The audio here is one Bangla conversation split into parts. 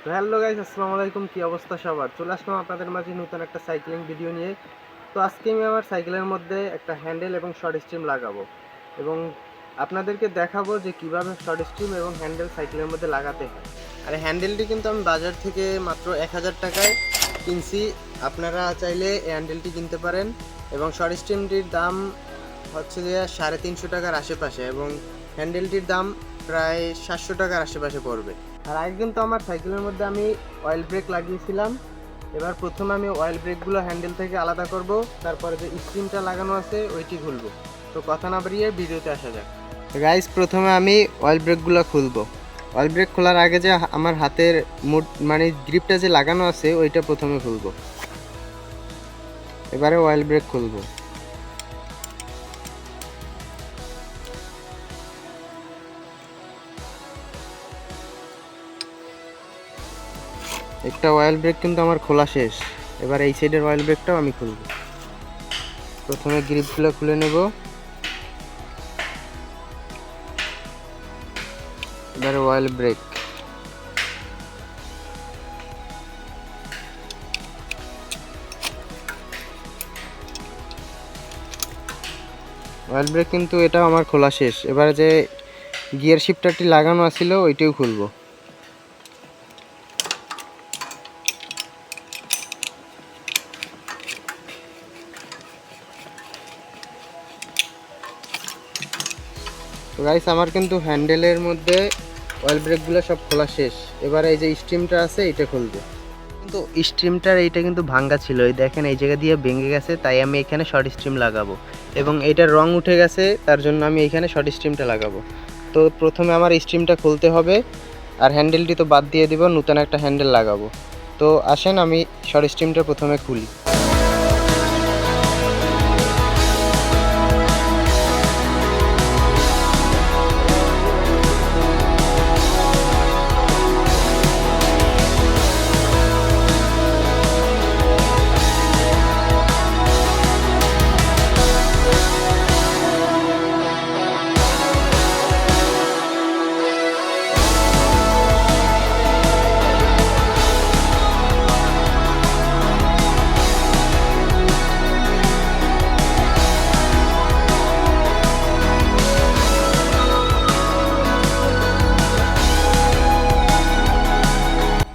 তো হ্যালো গাইস, আসসালামু আলাইকুম। কি অবস্থা সবার? চলে আসলাম আপনাদের মাঝে নতুন একটা সাইক্লিং ভিডিও নিয়ে। তো আজকে আমি আমার সাইকেলের মধ্যে একটা হ্যান্ডেল এবং শর্ট স্ট্রিম লাগাবো এবং আপনাদেরকে দেখাবো যে কিভাবে শর্ট স্ট্রিম এবং হ্যান্ডেল সাইকেলের মধ্যে লাগাতে হয়। আর হ্যান্ডেলটি কিন্তু আমি বাজার থেকে মাত্র 1000 টাকায় কিনছি। আপনারা চাইলে এই হ্যান্ডেলটি কিনতে পারেন এবং শর্ট স্ট্রিমটির দাম হচ্ছে যে 350 টাকার আশেপাশে এবং হ্যান্ডেলটির দাম প্রায় 700 টাকার আশেপাশে পড়বে। আর আগে কিন্তু আমার সাইকেলের মধ্যে আমি অয়েল ব্রেক লাগিয়েছিলাম। এবার প্রথমে আমি অয়েল ব্রেকগুলো হ্যান্ডেল থেকে আলাদা করব, তারপরে যে স্ক্রিনটা লাগানো আছে ওইটি খুলবো। তো কথা না বাড়িয়ে ভিডিওতে আসা যাক। গাইস, প্রথমে আমি অয়েল ব্রেকগুলো খুলবো। অয়েল ব্রেক খোলার আগে যে আমার হাতের গ্রিপটা যে লাগানো আছে ওইটা প্রথমে খুলবো। এবারে অয়েল ব্রেক খুলবো। একটা অয়েল ব্রেক কিন্তু আমার খোলা শেষ। এবার এই সাইডের অয়েল ব্রেকটাও আমি খুলব। প্রথমে গ্রিপগুলো খুলে নেব, এবারে অয়েল ব্রেক। অয়েল ব্রেক কিন্তু এটাও আমার খোলা শেষ। এবারে যে গিয়ার শিফটারটি লাগানো আছিল ওইটাও খুলবো। তো গাইস, আমার কিন্তু হ্যান্ডেলের মধ্যে অয়েল ব্রেকগুলো সব খোলা শেষ। এবারে এই যে স্ট্রিমটা আছে এটা খুলবো। কিন্তু স্ট্রিমটার এইটা কিন্তু ভাঙ্গা ছিল, এই দেখেন এই জায়গা দিয়ে ভেঙে গেছে, তাই আমি এখানে শর্ট স্ট্রিম লাগাবো এবং এইটার রং উঠে গেছে, তার জন্য আমি এখানে শর্ট স্ট্রিমটা লাগাবো। তো প্রথমে আমার স্ট্রিমটা খুলতে হবে আর হ্যান্ডেলটি তো বাদ দিয়ে দিব, নতুন একটা হ্যান্ডেল লাগাবো। তো আসেন আমি শর্ট স্ট্রিমটা প্রথমে খুলি।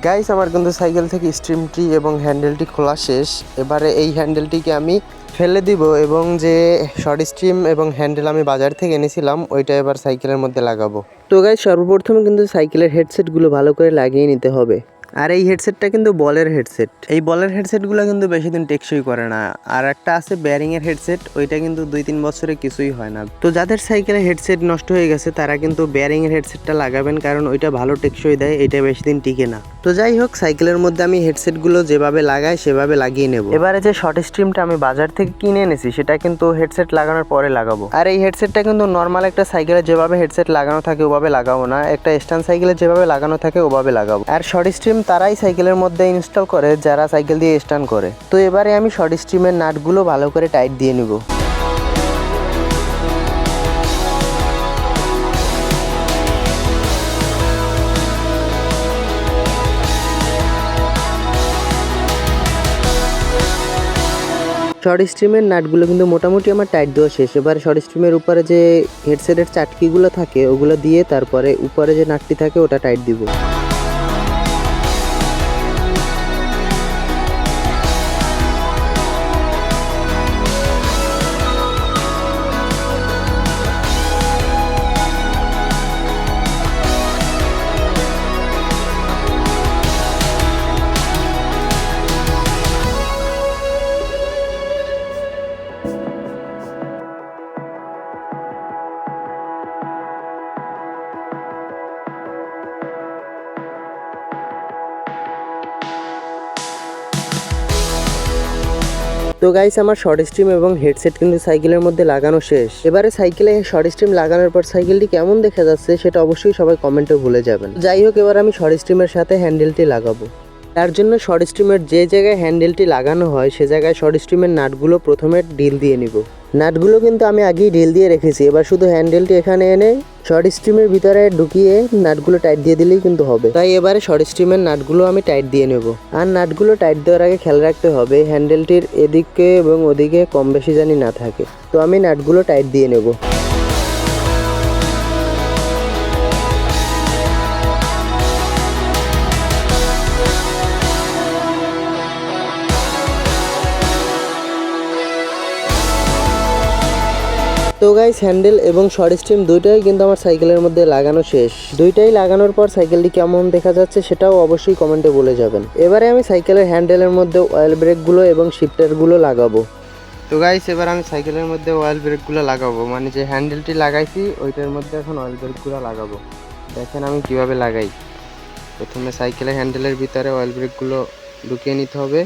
গাইস, আমার কিন্তু সাইকেল থেকে স্ট্রিমটি এবং হ্যান্ডেলটি খোলা শেষ। এবারে এই হ্যান্ডেলটিকে আমি ফেলে দিব এবং যে শর্ট স্ট্রিম এবং হ্যান্ডেল আমি বাজার থেকে এনেছিলাম ওইটা এবার সাইকেলের মধ্যে লাগাবো। তো গাইস, সর্বপ্রথমে কিন্তু সাইকেলের হেডসেটগুলো ভালো করে লাগিয়ে নিতে হবে। আর এই হেডসেটটা কিন্তু বলের হেডসেট। এই বলের হেডসেটগুলো কিন্তু বেশি দিন টেকসই করে না। আর একটা আছে বেয়ারিংয়ের হেডসেট, ওইটা কিন্তু 2-3 বছরে কিছুই হয় না। তো যাদের সাইকেলে হেডসেট নষ্ট হয়ে গেছে তারা কিন্তু বেয়ারিংয়ের হেডসেটটা লাগাবেন, কারণ ওইটা ভালো টেকসই দেয়, এটা বেশি দিন টিকে না। তো যাই হোক, সাইকেলের মধ্যে আমি হেডসেটগুলো যেভাবে লাগাই সেভাবে লাগিয়ে নেব। এবারে যে শর্ট স্ট্রিমটা আমি বাজার থেকে কিনে এনেছি সেটা কিন্তু হেডসেট লাগানোর পরে লাগাবো। আর এই হেডসেটটা কিন্তু নর্মাল একটা সাইকেলে যেভাবে হেডসেট লাগানো থাকে ওভাবে লাগাবো না, একটা স্ট্যান্ড সাইকেলে যেভাবে লাগানো থাকে ওভাবে লাগাবো। আর শর্ট স্ট্রিম তারাই সাইকেলের মধ্যে ইনস্টল করে যারা সাইকেল দিয়ে স্ট্যান্ড করে। তো এবারে আমি শর্ট স্ট্রিমের নাটগুলো ভালো করে টাইট দিয়ে নিব। শর্ট স্ট্রিমের নাটগুলো কিন্তু মোটামুটি আমার টাইট দেওয়া শেষ। এবার শর্ট স্ট্রিমের উপরে যে হেডসেটের চাটকিগুলো থাকে ওগুলো দিয়ে তারপরে উপরে যে নাটটি থাকে ওটা টাইট দিব। তো গাইস, আমার শর্ট স্ট্রিম এবং হেডসেট কিন্তু সাইকেলের মধ্যে লাগানো শেষ। এবারে সাইকেলে শর্ট স্ট্রিম লাগানোর পর সাইকেলটি কেমন দেখা যাচ্ছে সেটা অবশ্যই সবাই কমেন্টে ভুলে যাবেন। যাই হোক, এবার আমি শর্ট স্ট্রিমের সাথে হ্যান্ডেলটি লাগাবো। তার জন্য শর্ট স্ট্রিমের যে জায়গায় হ্যান্ডেলটি লাগানো হয় সে জায়গায় শর্ট স্ট্রিমের নাটগুলো প্রথমে ঢিল দিয়ে নিব। নাটগুলো কিন্তু আমি আগেই ঢিল দিয়ে রেখেছি, এবার শুধু হ্যান্ডেলটি এখানে এনে শর্ট স্ট্রিমের ভিতরে ঢুকিয়ে নাটগুলো টাইট দিয়ে দিলেই কিন্তু হবে। তাই এবারে শর্ট স্ট্রিমের নাটগুলো আমি টাইট দিয়ে নেব। আর নাটগুলো টাইট দেওয়ার আগে খেয়াল রাখতে হবে হ্যান্ডেলটির এদিকে এবং ওদিকে কম বেশি জানি না থাকে। তো আমি নাটগুলো টাইট দিয়ে নেব। তো গাইস, হ্যান্ডেল এবং শর্ট স্ট্রিম দুইটাই কিন্তু আমার সাইকেলের মধ্যে লাগানো শেষ। দুইটাই লাগানোর পর সাইকেলটি কেমন দেখা যাচ্ছে সেটাও অবশ্যই কমেন্টে বলে যাবেন। এবারে আমি সাইকেলের হ্যান্ডেলের মধ্যে অয়েল ব্রেকগুলো এবং শিফটারগুলো লাগাবো। তো গাইস, এবার আমি সাইকেলের মধ্যে অয়েল ব্রেকগুলো লাগাবো, মানে যে হ্যান্ডেলটি লাগাইছি ওইটার মধ্যে এখন অয়েল ব্রেকগুলো লাগাবো। দেখেন আমি কিভাবে লাগাই। প্রথমে সাইকেলের হ্যান্ডেলের ভিতরে অয়েল ব্রেকগুলো ঢুকিয়ে নিতে হবে।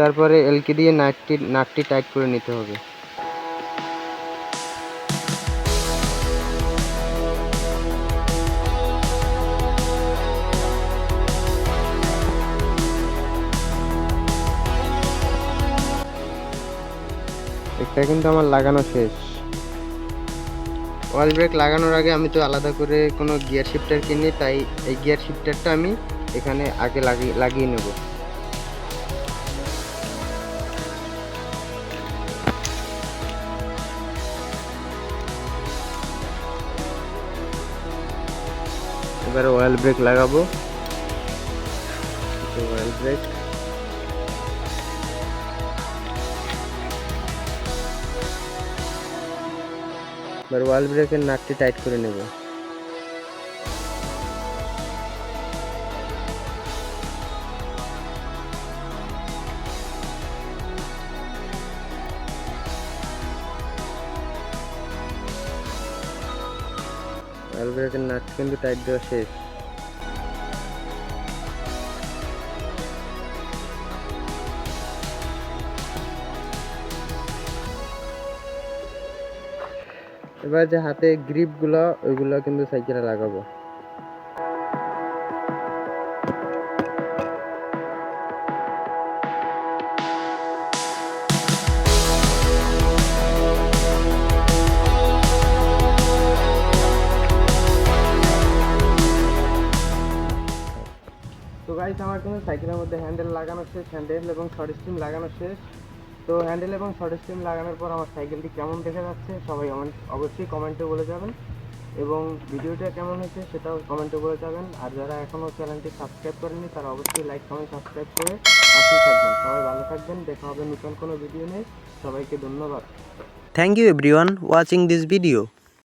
তারপরে এলকি দিয়ে নাটটি টাইট করে নিতে হবে। এটা কিন্তু আমার লাগানো শেষ। অয়েল ব্রেক লাগানোর আগে আমি তো আলাদা করে কোনো গিয়ার শিফটার কিনি, তাই এই গিয়ার শিফটারটা আমি এখানে আগে লাগিয়ে নেব। এবারে অয়েল ব্রেক লাগাবো। অয়েল ব্রেক, এবার অয়েল ব্রেকের নাটটি টাইট করে নেব। অয়েল ব্রেকের নাট কিন্তু টাইট দেওয়া শেষ। এবার যে হাতে গ্রিপগুলো ওইগুলো কিন্তু সাইকেলে লাগাবো। তো গাইস, আমার কিন্তু সাইকেলের মধ্যে হ্যান্ডেল লাগানো শেষ, হ্যান্ডেল এবং শর্ট স্ট্রিম লাগানো শেষ। তো হ্যান্ডেল এবং শর্ট স্ট্রিম লাগানোর পর আমার সাইকেলটি কেমন দেখা যাচ্ছে সবাই অবশ্যই কমেন্টে বলে যাবেন, এবং ভিডিওটা কেমন হয়েছে সেটাও কমেন্টে বলে যাবেন। আর যারা এখনও চ্যানেলটি সাবস্ক্রাইব করেনি তারা অবশ্যই লাইক কমেন্ট সাবস্ক্রাইব করে পাশেই থাকবেন। সবাই ভালো থাকবেন, দেখা হবে নতুন কোনো ভিডিও নিয়ে। সবাইকে ধন্যবাদ। Thank you everyone watching this video.